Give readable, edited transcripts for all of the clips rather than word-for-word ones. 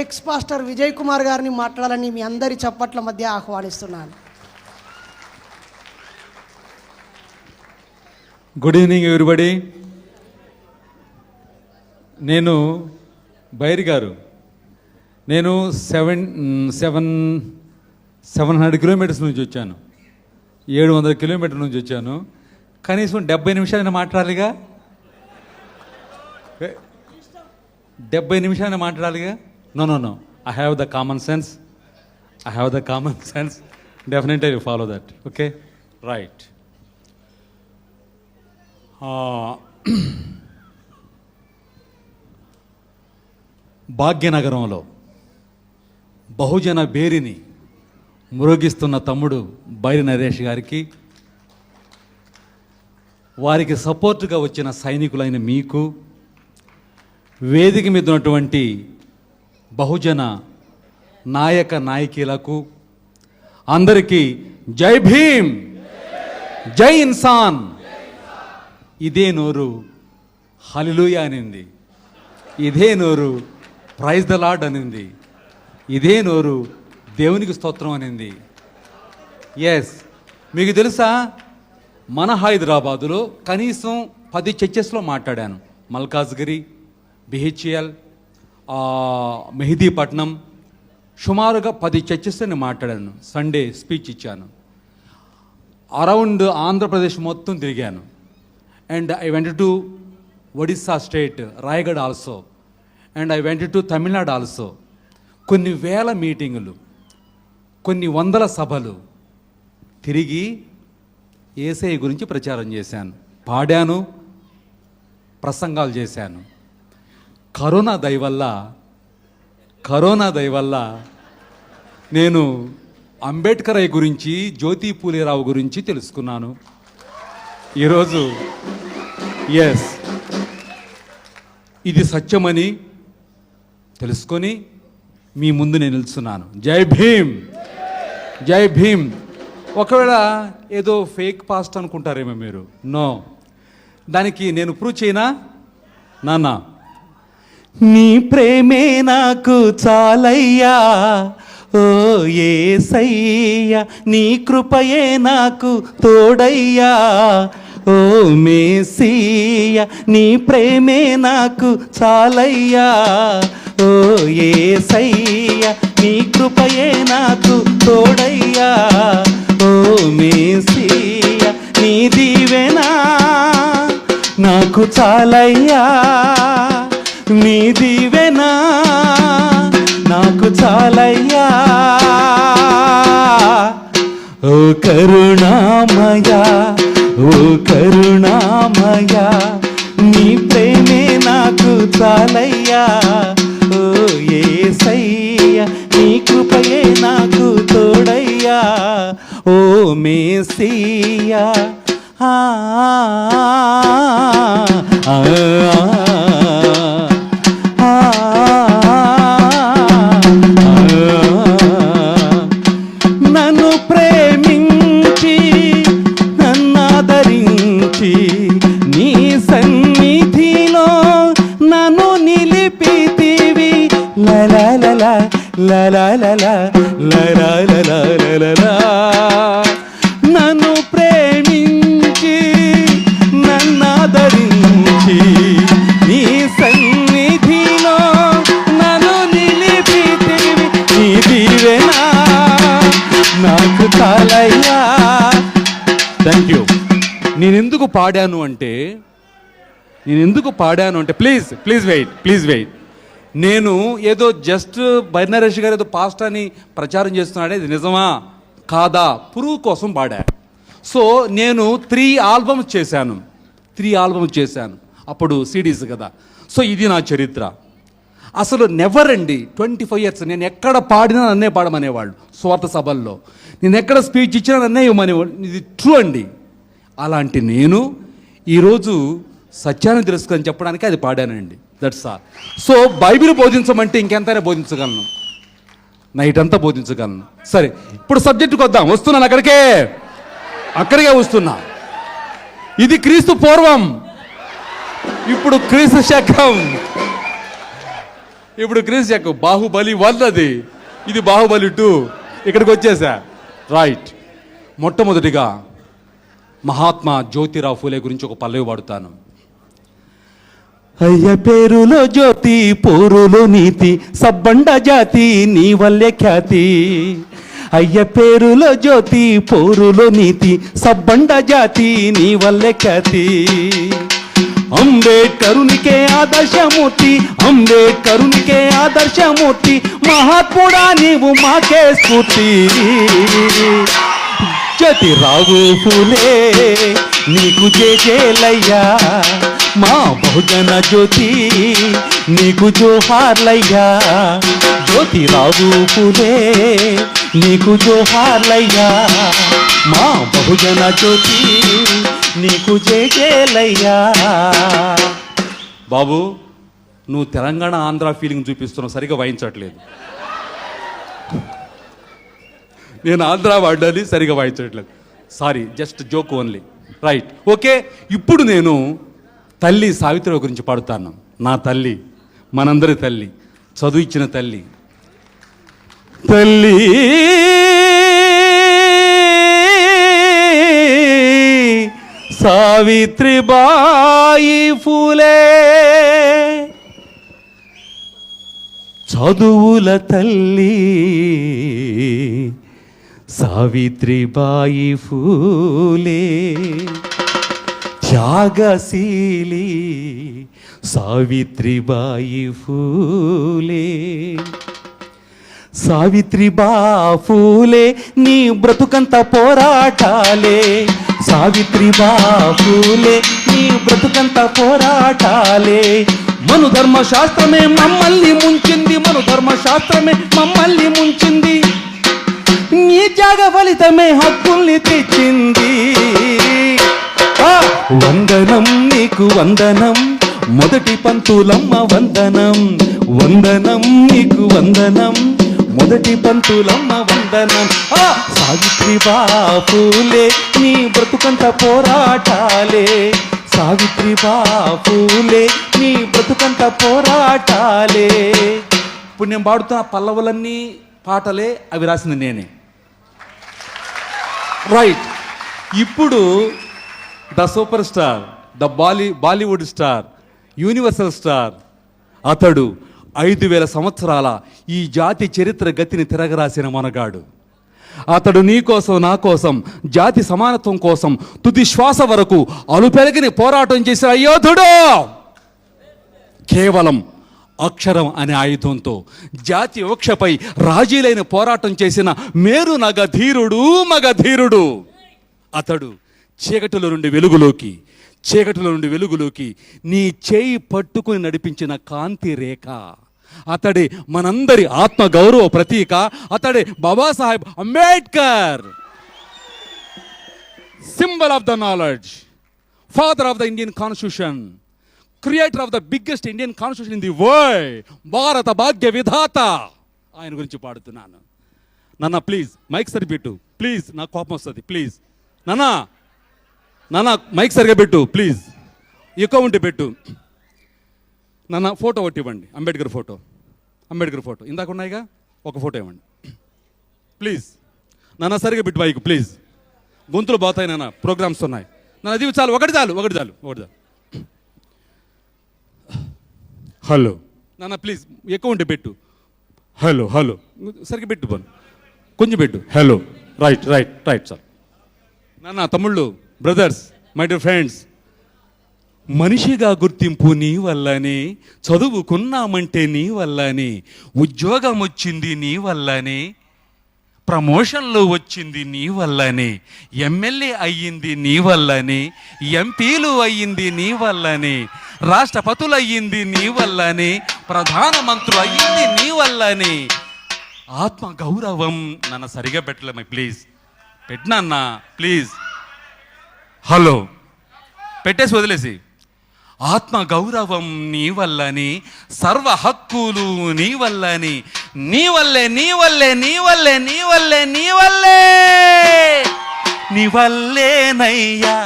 X pastor Vijay Kumar గారిని మాట్లాడాలని మీ అందరి చప్పట్ల మధ్య ఆహ్వానిస్తున్నాను. Good evening everybody. నేను బైరి గారు, నేను 700 కిలోమీటర్స్ నుంచి వచ్చాను, 700 కిలోమీటర్ల నుంచి వచ్చాను. కనీసం 70 నిమిషాలైనా మాట్లాడాలిగా, 70 నిమిషాలైనా మాట్లాడాలిగా. No, I have the common sense, definitely I will follow that. Okay, right. భాగ్యనగరంలో బహుజన బేరిని మురోగిస్తున్న తమ్ముడు బైరి నరేష్ గారికి, వారికి సపోర్టుగా వచ్చిన సైనికులైన మీకు, వేదిక మీద ఉన్నటువంటి బహుజన నాయక నాయకులకు అందరికీ జై భీమ్, జై ఇన్సాన్. ఇదే నోరు హల్లెలూయా అనింది, ఇదే నోరు ప్రైజ్ ద లార్డ్ అనింది, ఇదే నోరు దేవునికి స్తోత్రం అనింది. ఎస్, మీకు తెలుసా, మన హైదరాబాదులో కనీసం 10 చర్చెస్లో మాట్లాడాను. మల్కాజ్గిరి, బిహెచ్ఎల్, మెహదీపట్నం, సుమారుగా 10 చర్చెస్లో నేను మాట్లాడాను. సండే స్పీచ్ ఇచ్చాను. అరౌండ్ ఆంధ్రప్రదేశ్ మొత్తం తిరిగాను. And I went to Odisha state, Raigad also, and I went to Tamil Nadu also. కొన్ని వేల మీటింగులు, కొన్ని వందల సభలు తిరిగి యేసయ్య గురించి ప్రచారం చేశాను, పాడాను, ప్రసంగాలు చేశాను. కరోనా దయ వల్ల నేను అంబేద్కర్ గురించి, జ్యోతి పూలేరావు గురించి తెలుసుకున్నాను. ఈరోజు ఎస్, ఇది సత్యమని తెలుసుకొని మీ ముందు నేను నిలుస్తున్నాను. జై భీమ్, జై భీమ్. ఒకవేళ ఏదో ఫేక్ పాస్ట్ అనుకుంటారేమో మీరు. నో, దానికి నేను ప్రూవ్ చేయనా నాన్న? నీ ప్రేమే నాకు చాలయ్యా, ఓ యేసయ్యా, నీ కృపయే నాకు తోడయ్యా, ఓ మేసియా, నీ ప్రేమే నాకు చాలయ్యా, ఓ యేసయ్యా, నీ కృపయే నాకు తోడయ్యా, ఓ మేసియా, నీ దీవెనా నాకు చాలయ్యా, నీ దీవెనా నాకు చాలయ్యా, ఓ కరుణామయా, ఓ కరుణామయా, నీ ప్రేమే నాకు చాలయ్యా, ఓ యేసయ్యా, నీ కృపయే నాకు తోడయ్యా, ఓ మేసియా. నన్ను ప్రేమించి నన్నాదరించి నీ సన్నిధిలో నన్ను నిలిపితివి, లలలలా లలలలా లలలలా. నన్ను ప్రేమించి నన్నాదరించి నీ సన్నిధిలో నన్ను నిలిపితివి, నీ దీవెనా నాకు చాలయ్యా. Thank you. నేను ఎందుకు పాడాను అంటే ప్లీజ్ వెయిట్. నేను ఏదో జస్ట్ బైరి నరేష్ గారు ఏదో పాస్ట్ అని ప్రచారం చేస్తున్నాడే, ఇది నిజమా కాదా ప్రూవ్ కోసం పాడా. సో నేను 3 ఆల్బమ్స్ చేశాను, అప్పుడు సిడీస్ కదా. సో ఇది నా చరిత్ర. అసలు నెవర్ అండి, 25 years నేను ఎక్కడ పాడినా నన్నే పాడమనేవాళ్ళు. స్వార్థ సభల్లో నేను ఎక్కడ స్పీచ్ ఇచ్చినా నన్నే ఇవ్వమనేవాళ్ళు. ఇది ట్రూ అండి. అలాంటి నేను ఈరోజు సత్యాన్ని తెలుసుకొని చెప్పడానికి అది పాడానండి. That's all. సో బైబిల్ బోధించమంటే ఇంకెంతైనా బోధించగలను, నైట్ అంతా బోధించగలను. సరే, ఇప్పుడు సబ్జెక్టుకి వద్దాం. వస్తున్నాను, అక్కడికే వస్తున్నా. ఇది క్రీస్తు పూర్వం, ఇప్పుడు క్రీస్తు శకం. ఇప్పుడు క్రిస్ చెక్ బాహుబలి 1 అది, ఇది బాహుబలి 2. ఇక్కడికి వచ్చేసా. రైట్. మొట్టమొదటిగా మహాత్మా జ్యోతిరావు ఫూలే గురించి ఒక పల్లవి పాడుతాను. అయ్య పేరులో జ్యోతి, పోరులో నీతి, సబ్బండ జాతి నీ వల్లే ఖ్యాతి. అయ్య పేరులో జ్యోతి, పోరులో నీతి, సబ్బండ జాతి నీ వల్లే ఖ్యాతి. అంబేడ్కరునికే ఆదర్శమూర్తి, అంబేడ్కరునికే ఆదర్శమూర్తి, మహాత్ముడా నీవు మాకే స్ఫూర్తి. జ్యోతిరావు ఫూలే నీకు జేజేలయ్యా, మా బహుజన జ్యోతి నీకు జోహార్లయ్యా. జ్యోతిరావు ఫూలే నీకు జోహార్లయ్యా, మా బహుజన జ్యోతి నీకు జేజేలయ్యా. బాబు, నువ్వు తెలంగాణ ఆంధ్ర ఫీలింగ్ చూపిస్తున్నావు, సరిగా వాయించట్లేదు. నేను ఆంధ్ర వాడాలి, సరిగా వాయించట్లేదు. Sorry, just joke only. Right, okay. ఇప్పుడు నేను తల్లి సావిత్రి గురించి పాడుతాను. నా తల్లి, మనందరి తల్లి, చదువు ఇచ్చిన తల్లి. తల్లి సావిత్రిబాయి ఫూలే, చదువుల తల్లి సావిత్రిబాయి ఫూలే, త్యాగశీలి సావిత్రిబాయి ఫూలే. సావిత్రిబా ఫూలే నీ బ్రతుకంత పోరాటాలే, సావిత్రిబా ఫూలే నీ బ్రతుకంత పోరాటాలే. మను ధర్మశాస్త్రమే మమ్మల్ని ముంచింది, మను ధర్మశాస్త్రమే మమ్మల్ని ముంచింది, నీ త్యాగ ఫలితమే హక్కుల్ని తెచ్చింది. వందనం నీకు వందనం, మొదటి పంతులమ్మ వందనం, వందనం నీకు వందనం, మొదటి పంతులమ్మ వందనం. సావిత్రిబా ఫూలే నీ బ్రతుకంత పోరాటాలే, సావిత్రిబా ఫూలే నీ బ్రతుకంత పోరాటాలే. ఇప్పుడు నేను పాడుతున్న పల్లవులన్నీ పాటలే, అవి రాసింది నేనే. రైట్. ఇప్పుడు the super star, the Bollywood star, universal star, అతడు 5,000 సంవత్సరాల ఈ జాతి చరిత్ర గతిని తిరగరాసిన మనగాడు. అతడు నీ కోసం, నా కోసం, జాతి సమానత్వం కోసం తుది శ్వాస వరకు అలుపెరగని పోరాటం చేసిన యోధుడు. కేవలం అక్షరం అనే ఆయుధంతో జాతి వృక్షపై రాజీలైన పోరాటం చేసిన మేరు నగధీరుడు, మగధీరుడు. అతడు చీకటిలో నుండి వెలుగులోకి, చీకటిలో నుండి వెలుగులోకి నీ చేయి పట్టుకుని నడిపించిన కాంతి రేఖ. అతడే మనందరి ఆత్మ గౌరవ ప్రతీక. అతడే Babasaheb Ambedkar. Symbol of the knowledge, father of the Indian constitution, creator of the biggest Indian constitution in the world, భారత భాగ్య విధాత. ఆయన గురించి పాడుతున్నాను. నాన్న ప్లీజ్ మైక్ సరిపెట్టు, ప్లీజ్, నాకు కోపం వస్తుంది, ప్లీజ్. నాన్న మైక్ సరిగా పెట్టు ప్లీజ్, ఎక్కువ ఉంటే పెట్టు. నాన్న ఫోటో ఒకటి ఇవ్వండి, అంబేద్కర్ ఫోటో, అంబేద్కర్ ఫోటో ఇందాక ఉన్నాయిగా, ఒక ఫోటో ఇవ్వండి ప్లీజ్. నాన్న సరిగా పెట్టు మైక్ ప్లీజ్, గొంతులు పోతాయి నాన్న, ప్రోగ్రామ్స్ ఉన్నాయి నాన్న. అది చాలు, ఒకటి చాలు. హలో నాన్న ప్లీజ్, ఎక్కువ ఉంటే పెట్టు. హలో సరిగ్గా పెట్టు, పని కొంచెం పెట్టు. Hello, right sir. నాన్న, తమ్ముళ్ళు, బ్రదర్స్, మై డియర్ ఫ్రెండ్స్, మనిషిగా గుర్తింపు నీ వల్లనే, చదువుకున్నామంటే నీ వల్లనే, ఉద్యోగం వచ్చింది నీ వల్లనే, ప్రమోషన్లు వచ్చింది నీ వల్లనే, ఎమ్మెల్యే అయ్యింది నీ వల్లనే, ఎంపీలు అయ్యింది నీ వల్లనే, రాష్ట్రపతులు అయ్యింది నీ వల్లనే, ప్రధానమంత్రులు అయ్యింది నీ వల్లనే. ఆత్మ గౌరవం నన్ను సరిగా పెట్టలేమా ప్లీజ్, పెట్టినా ప్లీజ్. హలో పెట్టేసి వదిలేసి, ఆత్మ గౌరవం నీ వల్లని, సర్వ హక్కులు నీ వల్లని, నీ వల్లే నయ్యా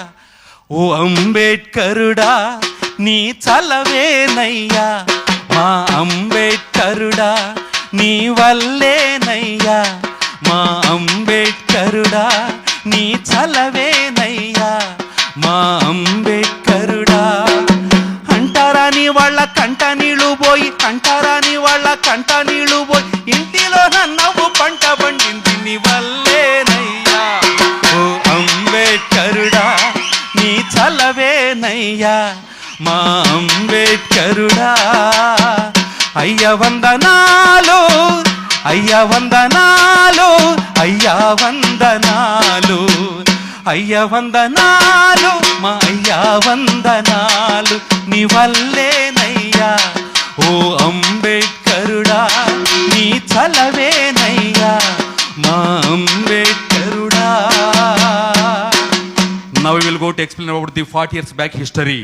ఓ అంబేడ్కరుడా, నీ చలవేనయ్యా మా అంబేడ్కరుడా నీ వల్లేనయ్యా, మా అంబేడ్కరుడా నీ చలవేనయ్యా, మా అంబేడ్కరుడా. అంటారాని వాళ్ళ కంట నీళ్ళు పోయి, అంటారాని వాళ్ళ కంట నీళ్ళు పోయి, ఇంటిలో నవ్వు పంట పండింది నీ వల్లేనయ్యా. ఓ అంబేడ్కరుడా నీ చలవేనయ్యా, మా అంబేడ్కరుడా. అయ్య వందనాలు, అయ్య వందనాలు, అయ్య వందనాలు, అయ్య వందనాలు, మా అయ్య వందనాలు నీ వల్లేనయ్యా. ఓ అంబేడ్కరుడా నీ చలవేనయ్యా, మా అంబేడ్కరుడా. Now we will go to explain about the 40 years back history.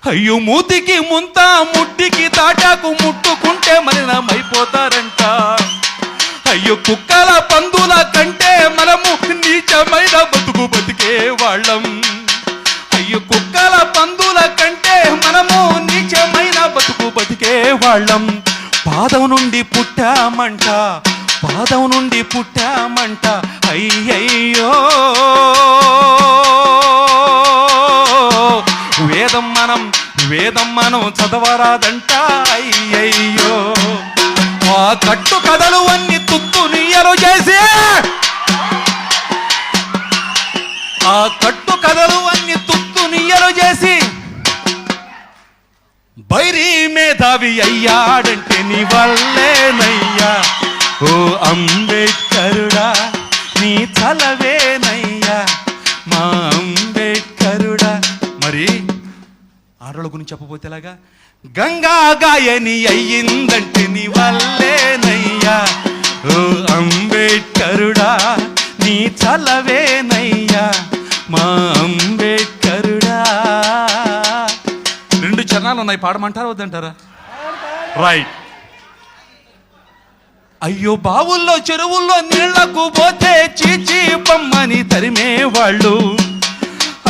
అయ్యో మూతికి ముంత ముట్టికి తాటాకు ముట్టుకుంటే మలినమైపోతారంట. అయ్యో కుక్కల పందుల కంటే మనము నీచమైన బతుకు బతికే వాళ్ళం. అయ్యో కుక్కల పందుల కంటే మనము నీచమైన బతుకు బతికే వాళ్ళం. పాదం నుండి పుట్టామంట, పాదం నుండి పుట్టామంట. అయ్యయ్యో వేదం మనం చదవరాదంట. అయ్యయ్యో ఆ కట్టు కథలు అన్ని తుత్తు నీయలు చేసి, ఆ కట్టు కథలు అన్ని తుత్తు నీయలు చేసి బైరీ మేధావి అయ్యాడంటే నీ వల్లేనయ్యా. ఓ అంబేడ్కరుడా నీ చలవేనయ్యా, మా అంబేడ్కరుడా. మరి ఆడోళ్ళ గురించి చెప్పబోతే ఎలాగా? గంగా గాయని అయ్యిందంటే నీ వల్లేనయ్యా. ఓ అంబేడ్కరుడా నీ చలవేనయ్యా, మా అంబేడ్కరుడా. 2 చరణాలు ఉన్నాయి, పాడమంటారా వద్దంటారా? రైట్. అయ్యో బావుల్లో చెరువుల్లో నీళ్లకు పోతే చీచి పమ్మని తరిమేవాళ్ళు.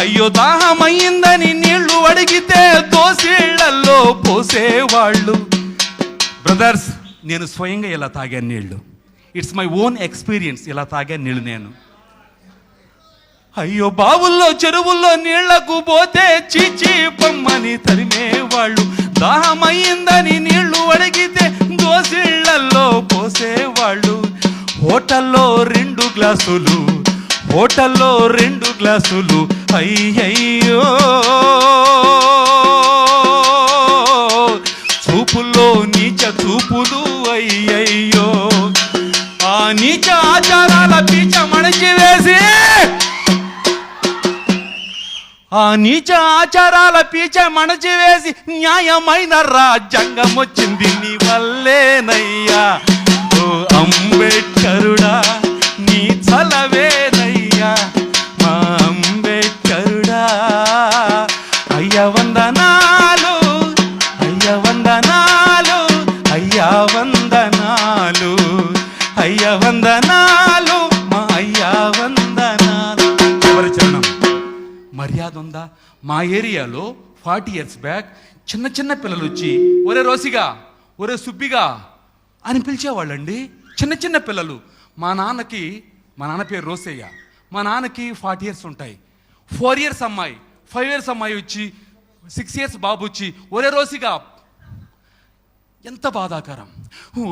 అయ్యో దాహమయ్యిందని నీళ్లు అడిగితే దోసిళ్లలో పోసేవాళ్ళు. బ్రదర్స్, నేను స్వయంగా ఇలా తాగాను నీళ్లు. It's my own experience. ఇలా తాగాను నీళ్లు నేను. అయ్యో బావుల్లో చెరువుల్లో నీళ్లకు పోతే చీచి పమ్మని తరిమేవాళ్ళు. దాహమయ్యిందని నీళ్లు అడిగితే దోసిళ్లలో పోసేవాళ్ళు. హోటల్లో 2 గ్లాసులు, హోటల్లో 2 గ్లాసులు. అయ్యయ్యో చూపుల్లో నీచ చూపులు. అయ్యయ్యో ఆ నీచ ఆచారాల పీచ మణిచివేసి, ఆ నీచ ఆచారాల పీచ మణచివేసి న్యాయమైన రాజ్యాంగం వచ్చింది నీ వల్లేనయ్యా. ఓ అంబేడ్కరుడా నీ చలవేనయ్యా, మా అంబేడ్కరుడా. అయ్య వందనాలు, అయ్య వందనాలు, అయ్య వందనాలు, అయ్య వందనాలు, మా అయ్య వందనాలు. ఎవరి చరణం? మర్యాద ఉందా? మా ఏరియాలో 40 years బ్యాక్ చిన్న చిన్న పిల్లలు వచ్చి ఒరే రోసిగా, ఒరే సుబ్బిగా అని పిలిచేవాళ్ళండి. చిన్న చిన్న పిల్లలు. మా నాన్న పేరు రోసయ్య. మా నాన్నకి 40 years ఉంటాయి. 4 years అమ్మాయి, 5 years అమ్మాయి వచ్చి, 6 years బాబు వచ్చి ఒరే రోసిగా. ఎంత బాధాకరం!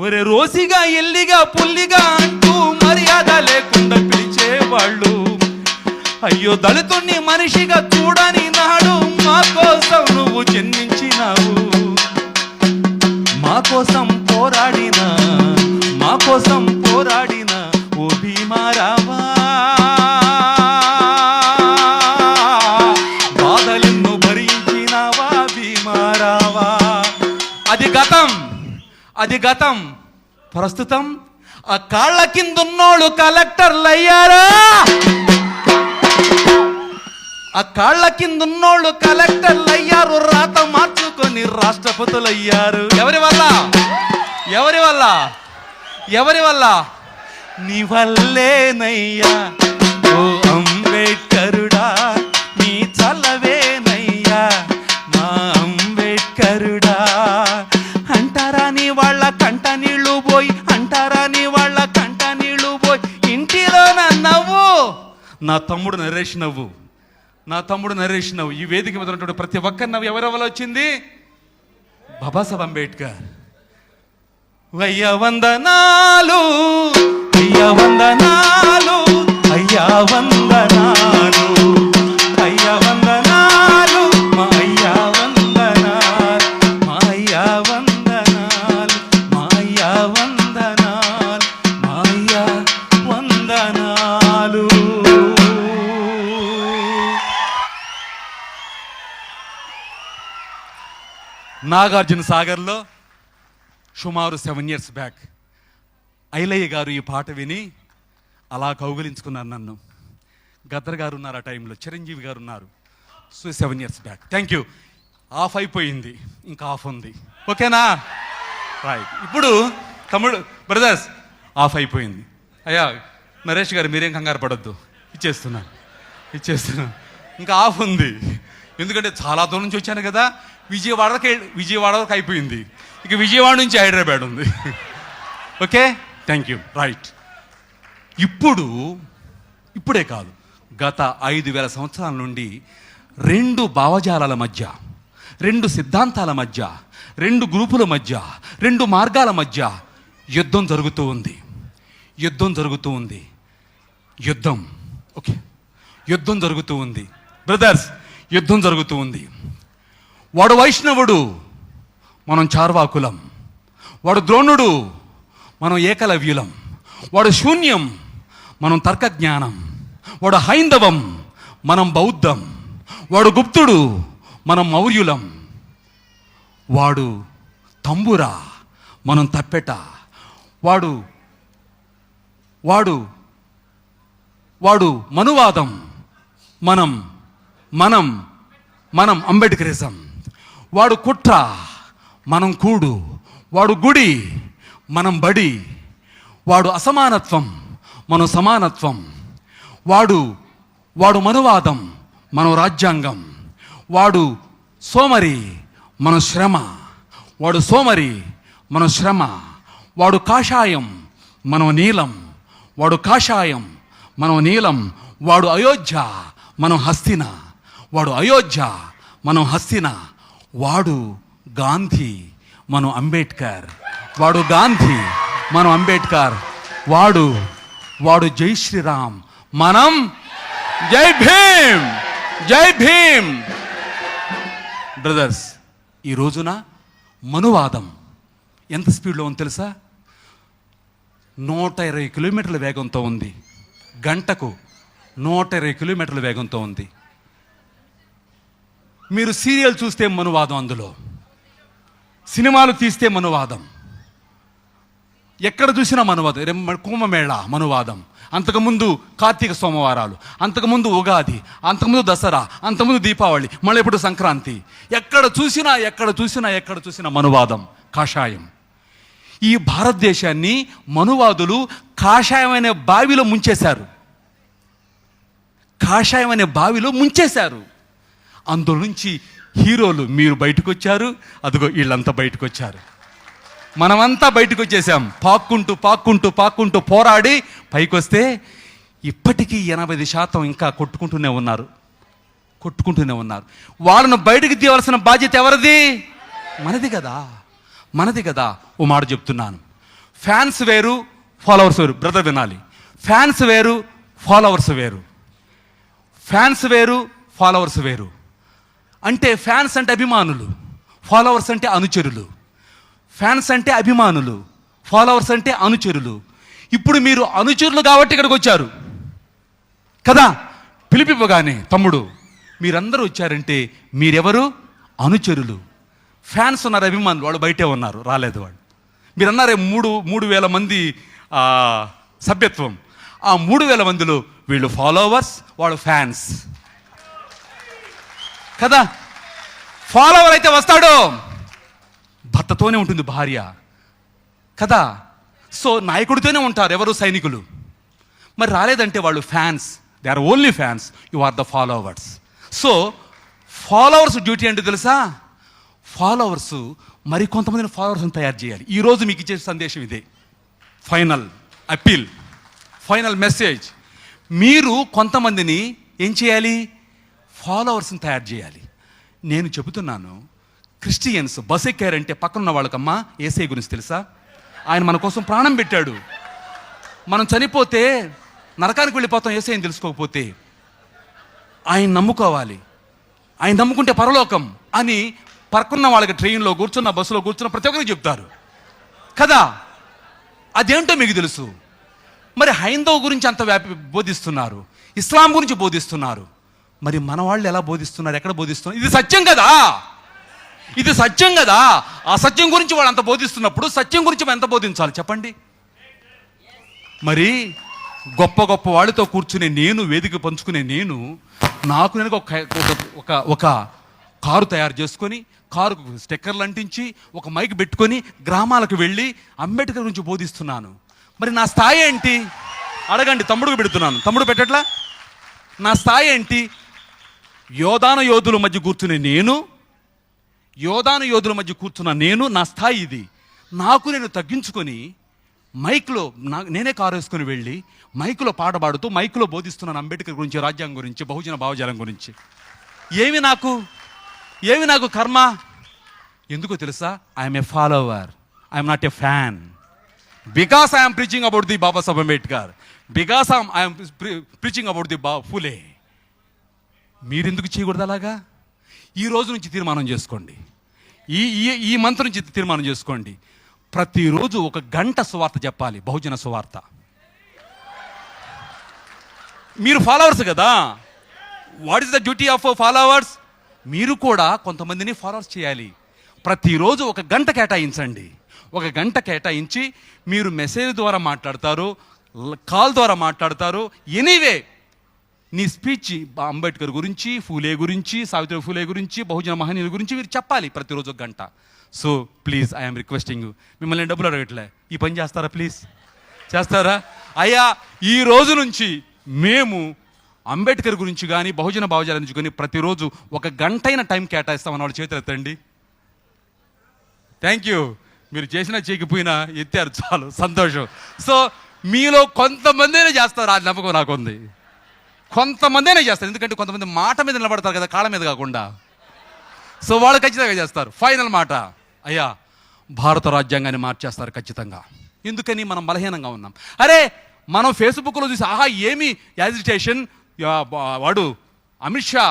ఒరే రోసిగా, ఎల్లిగా, పుల్లిగా అంటూ మర్యాద లేకుండా పిలిచేవాళ్ళు. అయ్యో దళితుణ్ణి మనిషిగా చూడని నాడు మా కోసం నువ్వు జన్మించినావు. మా కోసం పోరాడినా, మా కోసం పోరాడినా ఓ భీమారావా. బాధలెన్నో భరించినావా భీమారావా. అది గతం, అది గతం. ప్రస్తుతం ఆ కాళ్ళ కిందున్నోళ్ళు కలెక్టర్లు అయ్యారా. ఆ కాళ్ళ కిందున్నోళ్ళు కలెక్టర్లు అయ్యారు. రాత మార్చుకొని రాష్ట్రపతులు అయ్యారు. ఎవరి వల్ల? ఎవరి వల్ల? ఎవరి వల్ల? నీ వల్లేనయ్యా. ఓ అంబేడ్కరుడా నీ చలవేనయ్యా, మా అంబేడ్కరుడా. కంట నీళ్లు పోయి, అంటారాని వాళ్ళ కంట నీళ్లు పోయి, ఇంటిలో నవ్వు. నా తమ్ముడు నరేష్ నవ్వు, నా తమ్ముడు నరేష్ నవ్వు. ఈ వేదిక మీద ఉన్నటువంటి ప్రతి ఒక్కరి నవ్వు ఎవరెవరు వచ్చింది? బాబాసాహెబ్ అంబేద్కర్. అయ్యా వందనాలు, అయ్యా వందనాలు, అయ్యా వందనాలు, అయ్యా వందనాలు, మా అయ్యా వందనాలు, మా అయ్యా వందనాలు, మా అయ్యా వందనాలు, మా అయ్యా వందనాలు. నాగార్జున సాగర్లో సుమారు 7 years బ్యాక్ ఐలయ్య గారు ఈ పాట విని అలా కౌగిలించుకున్నారు నన్ను. గద్దర్ గారు ఉన్నారు ఆ టైంలో, చిరంజీవి గారు ఉన్నారు. So 7 years back. Thank you. Of అయిపోయింది, ఇంకా ఆఫ్ ఉంది. ఓకేనా? రైట్. ఇప్పుడు తమ్ముడు బ్రదర్స్ ఆఫ్ అయిపోయింది. అయ్యా నరేష్ గారు మీరేం కంగారు పడొద్దు, ఇచ్చేస్తున్నాను. ఇంకా ఆఫ్ ఉంది, ఎందుకంటే చాలా దూరం నుంచి వచ్చాను కదా. విజయవాడ వరకు అయిపోయింది, ఇక విజయవాడ నుంచి హైదరాబాద్ ఉంది. Okay, thank you. రైట్. ఇప్పుడే కాదు, గత 5,000 సంవత్సరాల నుండి 2 భావజాలాల మధ్య, 2 సిద్ధాంతాల మధ్య, 2 గ్రూపుల మధ్య, 2 మార్గాల మధ్య యుద్ధం జరుగుతూ ఉంది. ఓకే, యుద్ధం జరుగుతూ ఉంది బ్రదర్స్, యుద్ధం జరుగుతూ ఉంది. వాడు వైష్ణవుడు, మనం చార్వాకులం. వాడు ద్రోణుడు, మనం ఏకలవ్యులం. వాడు శూన్యం, మనం తర్కజ్ఞానం. వాడు హైందవం, మనం బౌద్ధం. వాడు గుప్తుడు, మనం మౌర్యులం. వాడు తంబురా, మనం తప్పెట. వాడు వాడు వాడు మనువాదం, మనం అంబేద్కరిజం. వాడు కుట్ర, మనం కూడు. వాడు గుడి, మనం బడి. వాడు అసమానత్వం, మనం సమానత్వం. వాడు మనువాదం, మనం రాజ్యాంగం. వాడు సోమరి, మన శ్రమ. వాడు కాషాయం, మనం నీలం. వాడు అయోధ్య, మనం హస్తిన. వాడు గాంధీ, మనం అంబేద్కర్. వాడు జై శ్రీరామ్, మనం జై భీమ్. బ్రదర్స్, ఈ రోజున మనువాదం ఎంత స్పీడ్లో ఉంది తెలుసా? 120 కిలోమీటర్ల వేగంతో ఉంది. గంటకు 120 కిలోమీటర్ల వేగంతో ఉంది. మీరు సీరియల్ చూస్తే మనువాదం, అందులో సినిమాలు తీస్తే మనువాదం, ఎక్కడ చూసినా మనువాదం. కుంభమేళ మనువాదం, అంతకుముందు కార్తీక సోమవారాలు, అంతకుముందు ఉగాది, అంతకుముందు దసరా, అంతకుముందు దీపావళి, మళ్ళీ ఇప్పుడు సంక్రాంతి. ఎక్కడ చూసినా మనువాదం, కాషాయం. ఈ భారతదేశాన్ని మనువాదులు కాషాయం అనే బావిలో ముంచేశారు. అందులో నుంచి హీరోలు మీరు బయటకు వచ్చారు, అదిగో వీళ్ళంతా బయటకు వచ్చారు. మనమంతా బయటకు వచ్చేసాం. పాక్కుంటూ పోరాడి పైకొస్తే ఇప్పటికీ 80% ఇంకా కొట్టుకుంటూనే ఉన్నారు. వాళ్ళను బయటకు తీయవలసిన బాధ్యత ఎవరిది? మనది కదా. ఓ మాట చెప్తున్నాను, ఫ్యాన్స్ వేరు, ఫాలోవర్స్ వేరు. బ్రదర్ వినాలి, ఫ్యాన్స్ వేరు, ఫాలోవర్స్ వేరు. అంటే ఫ్యాన్స్ అంటే అభిమానులు, ఫాలోవర్స్ అంటే అనుచరులు. ఇప్పుడు మీరు అనుచరులు కాబట్టి ఇక్కడికి వచ్చారు కదా. పిలిపివ్వగానే తమ్ముడు మీరందరూ వచ్చారంటే మీరెవరు? అనుచరులు. ఫ్యాన్స్ ఉన్నారు, అభిమానులు, వాళ్ళు బయటే ఉన్నారు, రాలేదు వాళ్ళు. మీరు అన్నారే 3,000 మంది సభ్యత్వం. ఆ 3,000 మందిలో వీళ్ళు ఫాలోవర్స్, వాళ్ళు ఫ్యాన్స్ కదా. ఫాలోవర్ అయితే వస్తాడు, భర్తతోనే ఉంటుంది భార్య కదా. సో నాయకుడితోనే ఉంటారు ఎవరు? సైనికులు. మరి రాలేదంటే వాళ్ళు fans. They are only fans, you are the followers. So followers duty అంటే తెలుసా? ఫాలోవర్స్ మరి కొంతమందిని ఫాలోవర్స్ని తయారు చేయాలి. ఈరోజు మీకు ఇచ్చే సందేశం ఇదే. Final appeal, final message. మీరు కొంతమందిని ఏం చేయాలి? ఫాలోవర్స్ని తయారు చేయాలి. నేను చెబుతున్నాను, క్రిస్టియన్స్ బస్ ఎక్కారంటే పక్కనున్న వాళ్ళకమ్మా యేసయ్య గురించి తెలుసా? ఆయన మన కోసం ప్రాణం పెట్టాడు. మనం చనిపోతే నరకానికి వెళ్ళిపోతాం యేసయ్యని తెలుసుకోకపోతే. ఆయన నమ్ముకోవాలి, ఆయన నమ్ముకుంటే పరలోకం అని పక్కన్న వాళ్ళకి ట్రైన్లో కూర్చున్న, బస్సులో కూర్చున్న ప్రతి ఒక్కరికి చెప్తారు కదా. అదేంటో మీకు తెలుసు. మరి హైందవ గురించి అంత బోధిస్తున్నారు, ఇస్లాం గురించి బోధిస్తున్నారు. మరి మన వాళ్ళు ఎలా బోధిస్తున్నారు, ఎక్కడ బోధిస్తున్నారు? ఇది సత్యం కదా, ఇది సత్యం కదా. ఆ సత్యం గురించి వాళ్ళు అంత బోధిస్తున్నప్పుడు సత్యం గురించి మనం ఎంత బోధించాలి చెప్పండి? మరి గొప్ప గొప్ప వాళ్ళతో కూర్చునే నేను, వేదిక పంచుకునే నేను, నాకు నేను ఒక కారు తయారు చేసుకొని, కారుకు స్టిక్కర్లు అంటించి, ఒక మైక్ పెట్టుకొని గ్రామాలకు వెళ్ళి అంబేద్కర్ గురించి బోధిస్తున్నాను. మరి నా స్థాయి ఏంటి అడగండి. తమ్ముడుకు పెడుతున్నాను, తమ్ముడు పెట్టట్లా? నా స్థాయి ఏంటి? యోధాను యోధుల మధ్య కూర్చునే నేను, యోధాను యోధుల మధ్య కూర్చున్న నేను, నా స్థాయి ఇది. నాకు నేను తగ్గించుకొని మైక్లో నేనే కారు వేసుకొని వెళ్ళి మైక్లో పాట పాడుతూ మైక్లో బోధిస్తున్నాను అంబేద్కర్ గురించి, రాజ్యాంగం గురించి, బహుజన భావజాలం గురించి. ఏమి నాకు కర్మ? ఎందుకో తెలుసా? I'm a follower, I'm not a fan. Because I'm preaching about the Babasaheb Ambedkar, because I'm preaching about the Phule. మీరెందుకు చేయకూడదు అలాగా? ఈ రోజు నుంచి తీర్మానం చేసుకోండి, ఈ మంత్ నుంచి తీర్మానం చేసుకోండి. ప్రతిరోజు 1 గంట సువార్త చెప్పాలి, బహుజన సువార్త. మీరు ఫాలోవర్స్ కదా. What is the duty of followers? మీరు కూడా కొంతమందిని ఫాలోవర్స్ చేయాలి. ప్రతిరోజు 1 గంట కేటాయించండి. 1 గంట కేటాయించి మీరు మెసేజ్ ద్వారా మాట్లాడతారు, కాల్ ద్వారా మాట్లాడతారు. ఎనీవే నీ స్పీచ్ అంబేద్కర్ గురించి, ఫూలే గురించి, సావిత్రి ఫూలే గురించి, బహుజన మహనీయుల గురించి మీరు చెప్పాలి ప్రతిరోజు 1 గంట. So please I'm requesting you. మిమ్మల్ని డబ్బులు అడగట్లే, ఈ పని చేస్తారా? ప్లీజ్ చేస్తారా? అయ్యా, ఈ రోజు నుంచి మేము అంబేద్కర్ గురించి కానీ, బహుజన భావజాల గురించి కానీ ప్రతిరోజు 1 గంటైన టైం కేటాయిస్తామన్న వాళ్ళు చేతులు ఎత్తండి. Thank you. మీరు చేసినా చేయకపోయినా ఎత్తారు, చాలు, సంతోషం. సో మీలో కొంతమందినే చేస్తారు, ఆ నమ్మకం నాకుంది. కొంతమందినే చేస్తారు, ఎందుకంటే కొంతమంది మాట మీద నిలబడతారు కదా, కాళ్ళ మీద కాకుండా. సో వాళ్ళు ఖచ్చితంగా చేస్తారు. ఫైనల్ మాట, అయ్యా భారత రాజ్యాంగాన్ని మార్చేస్తారు ఖచ్చితంగా. ఎందుకని? మనం బలహీనంగా ఉన్నాం. అరే మనం ఫేస్బుక్లో చూసి ఆహా ఏమి యాజిటేషన్, వాడు అమిత్ షా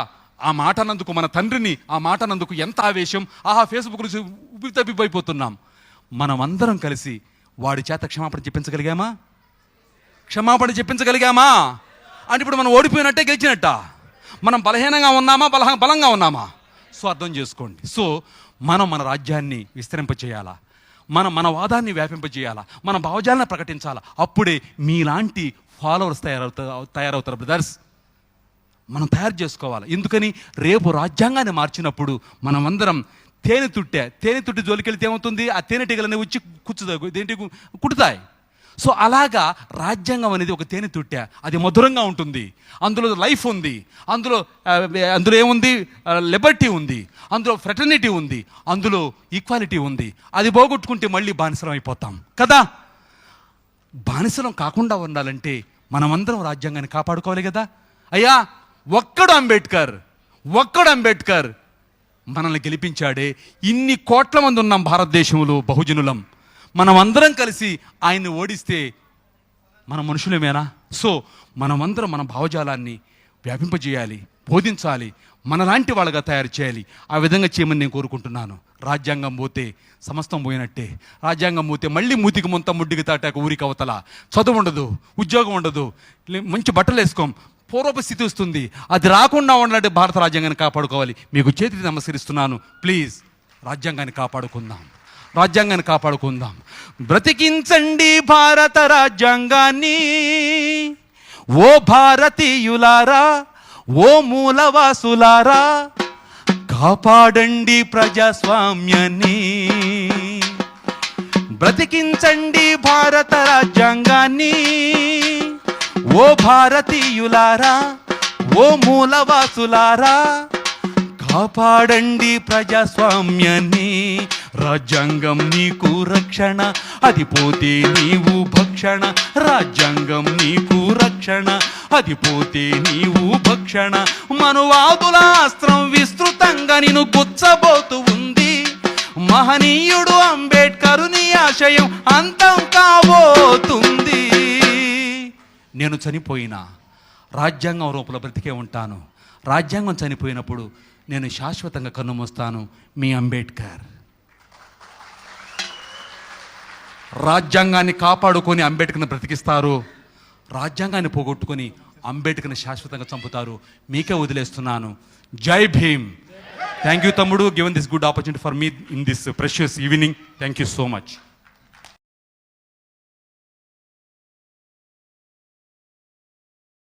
ఆ మాట అన్నందుకు, మన తండ్రిని ఆ మాట అన్నందుకు ఎంత ఆవేశం, ఆహా ఫేస్బుక్ నుంచి ఉబ్బి తప్పిపోతున్నాం. మనం అందరం కలిసి వాడి చేత క్షమాపణ చెప్పించగలిగామా? అంటే ఇప్పుడు మనం ఓడిపోయినట్టే, గెలిచినట్ట? మనం బలహీనంగా ఉన్నామా, బలంగా ఉన్నామా? సో అర్థం చేసుకోండి. సో మనం మన రాజ్యాన్ని విస్తరింపచేయాలా, మన వాదాన్ని వ్యాపింపజేయాలా, మన భావజాలను ప్రకటించాలా. అప్పుడే మీలాంటి ఫాలోవర్స్ తయారవుతారు బ్రదర్స్. మనం తయారు చేసుకోవాలి. ఎందుకని? రేపు రాజ్యాంగాన్ని మార్చినప్పుడు మనం అందరం తేనె తుట్టి జోలికెళ్తే ఏమవుతుంది? ఆ తేనెటీగలనే వచ్చి కుట్టుతాయి. సో అలాగా రాజ్యాంగం అనేది ఒక తేనె తుట్టె, అది మధురంగా ఉంటుంది. అందులో లైఫ్ ఉంది, అందులో ఏముంది? లిబర్టీ ఉంది, అందులో ఫ్రెటర్నిటీ ఉంది, అందులో ఈక్వాలిటీ ఉంది. అది పోగొట్టుకుంటే మళ్ళీ బానిసలం అయిపోతాం కదా. బానిసలం కాకుండా ఉండాలంటే మనమందరం రాజ్యాంగాన్ని కాపాడుకోవాలి కదా. అయ్యా ఒక్కడు అంబేద్కర్ మనల్ని గెలిపించాడే. ఇన్ని కోట్ల మంది ఉన్నాం భారతదేశంలో బహుజనులం. మనం అందరం కలిసి ఆయన్ని ఓడిస్తే మన మనుషులమేనా? సో మనమందరం మన భావజాలాన్ని వ్యాపింపజేయాలి, బోధించాలి, మనలాంటి వాళ్ళగా తయారు చేయాలి. ఆ విధంగా చేయమని నేను కోరుకుంటున్నాను. రాజ్యాంగం పోతే సమస్తం పోయినట్టే. రాజ్యాంగం పోతే మళ్ళీ మూతికి ముంత ముడ్డికి తాటాక ఊరికి అవతల, చదువు ఉండదు, ఉద్యోగం ఉండదు, మంచి బట్టలు వేసుకోం, పూర్వపు స్థితి వస్తుంది. అది రాకుండా ఉండాలంటే భారత రాజ్యాంగాన్ని కాపాడుకోవాలి. మీకు చేతికి నమస్కరిస్తున్నాను. ప్లీజ్ రాజ్యాంగాన్ని కాపాడుకుందాం. బ్రతికించండి భారత రాజ్యాంగాన్ని, ఓ భారతీయులారా, ఓ మూలవాసులారా, కాపాడండి ప్రజాస్వామ్యాన్ని. బ్రతికించండి భారత రాజ్యాంగాన్ని, ఓ భారతీయులారా, ఓ మూలవాసులారా, కాపాడండి ప్రజాస్వామ్యాన్ని. రాజ్యాంగం నీకు రక్షణ, అది పోతే నీవు భక్షణ. రాజ్యాంగం నీకు రక్షణ, అది పోతే నీవు భక్షణ. మనువాదుల అస్త్రం విస్తృతంగా నిన్ను గుచ్చబోతు ఉంది. మహనీయుడు అంబేద్కరుని ఆశయం అంతం కాబోతుంది. నేను చనిపోయినా రాజ్యాంగం రూపంలో బ్రతికే ఉంటాను. రాజ్యాంగం చనిపోయినప్పుడు నేను శాశ్వతంగా కన్నుమూస్తాను. మీ అంబేద్కర్. రాజ్యాంగాన్ని కాపాడుకొని అంబేద్కర్ని బ్రతికిస్తారు, రాజ్యాంగాన్ని పోగొట్టుకొని అంబేద్కర్ని శాశ్వతంగా చంపుతారు. మీకే వదిలేస్తున్నాను. జై భీమ్. థ్యాంక్ యూ తమ్ముడు, given this good opportunity for me in this precious evening. Thank you so much.